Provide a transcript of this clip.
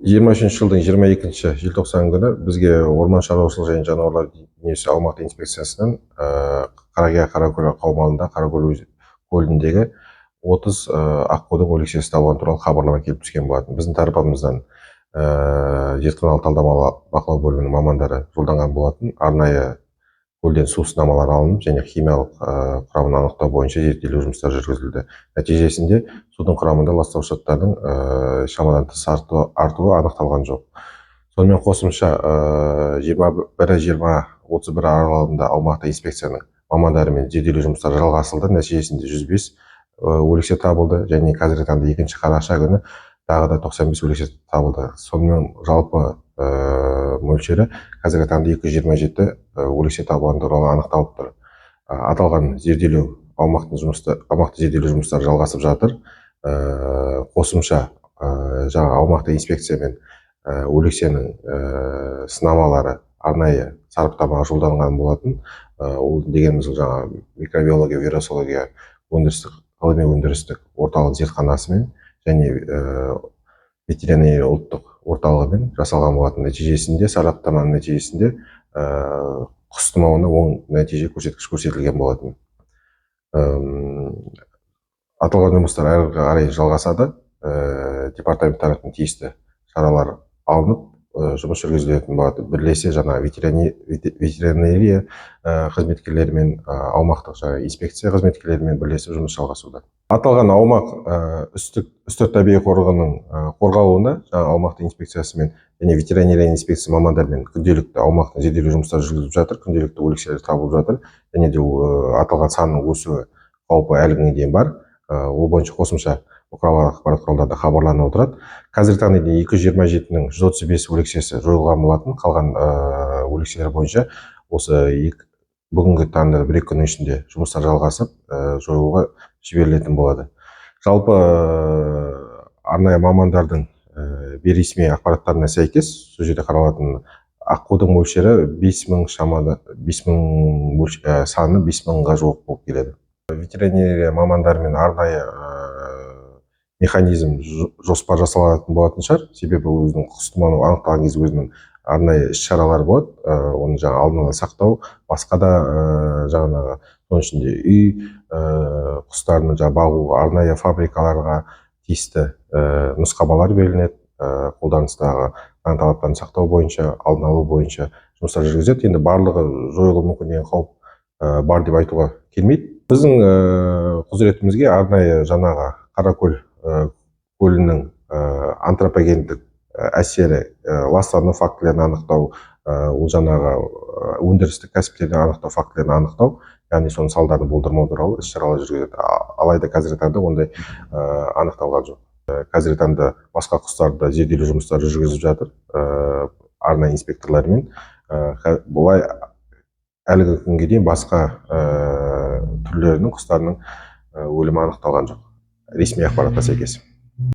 23 жылдың 22 желтоқсан күні бізге орман шаруашылығы және жануарлар дүниесі аумақтық инспекциясынан Қаракөл қаумалында Қаракөл көліндегі 30 аққудың өлексесі табылған туралы хабарлама келіп түскен болатын. Біздің тарапымыздан зертханалық талдамалық бақылау бөлімінің мамандары жолданған болатын. Арнайы көлден су сынамалары алынып және химиялық құрамын анықтау бойынша зерттеулер жұмыстары жүргізілді. Нәтижесінде судың құрамында ластауыш заттардың шамадан тыс артуы анықталған жоқ. Сонымен қосымша 21-20-31 аралығында аумақтық инспекцияның мамандарымен зерттеулер жұмыстары жалғасылды. Нәтижесінде 105 өлексе табылды және қазіргі таңда 2 қараша күні тағы да 95 өлексе табылды. Сонымен жалпы мөлшері қазіргі таңда 227 өлексе табылған туралы анықталып тұр. Аталған зерттеулер аумақтық зерттеулер жұмыстары жалғасып жатыр. Қосымша аумақтық инспекциямен өлексенің сынамалары арнайы сараптамаға жолданған болатын. Ол дегеніміз микробиология, вирусология ғылыми өндірістік орталық зертханасымен және ветеринария ұлттық орталығымен жасалған болатын. Нәтижесінде сараптаманың нәтижесінде құс тұмауына оң нәтиже көрсетілген болатын. Аталған жұмыстар әрі қарай жалғасады. Департамент тарапынан тиісті шаралар алынып, жұмыс жүргізілетін болады. Бірлесе ветеринария қызметкерлерімен, аумақтық инспекция қызметкерлерімен бірлесіп жұмыс жалғасуда. Аталған аумақ үстірт табиғи қорығының қорғалуында аумақтық инспекциясымен және ветеринария инспекция мамандарымен күнделікті аумақтың зерттеулер жұмыстары жүргізіліп жатыр, күнделікті өлекселер табылып жатыр, және де аталған санның өсуі қаупі әлі күнге дейін бар. Ол бойынша қосымша бұқаралық ақпарат құралдарында хабарланып отырады. Қазіргі таңда 227-нің 135 өлексесі жойылған болатын. Қалған өлекселер бойынша осы бүгінгі таңда 1-2 күн ішінде жұмыстар жалғасып, жойылуға жіберілетін болады. Жалпы арнайы мамандардың бейресми ақпараттарына сәйкес, сол жерде қаралатын аққудың мөлшері 5000 шамада, 5000 саны 5000-ға жуық болып келеді. Ветеринария мамандарымен арнайы механизм жоспар жасалатын болатын шығар. Себебі өзінің құс тұмауы анықталған кезде өзінің арнайы іс-шаралар болады. Оны алдын ала сақтау, басқа да соның ішінде үй құстарын бағу арнайы фабрикаларға тиісті нұсқамалар беріледі. Қолданыстағы талаптарын сақтау бойынша, алдын алу бойынша жұмыстар жүргізеді. Енді барлығы жойылуы мүмкін деген қауіп бар деп айтуға келмейді. Біздің құзыретімізге арнайы Қаракөл көлінің антропогендік әсері, ластану фактілерін анықтау, ол өндірістік кәсіптерді анықтау фактілерін анықтау, яғни соның салдарын болдырмау туралы іс-шаралар жүргізеді. Алайда қазіргі таңда ондай анықталған жоқ. Қазіргі таңда басқа құстарда зерттеулер жұмыстары жүргізіп жатыр арнайы инспекторлармен. Бұлай әлгі күнге дейін басқа түрлерінің құстарының өлімі анықталған жоқ. Ресми ақпаратқа сәйкес.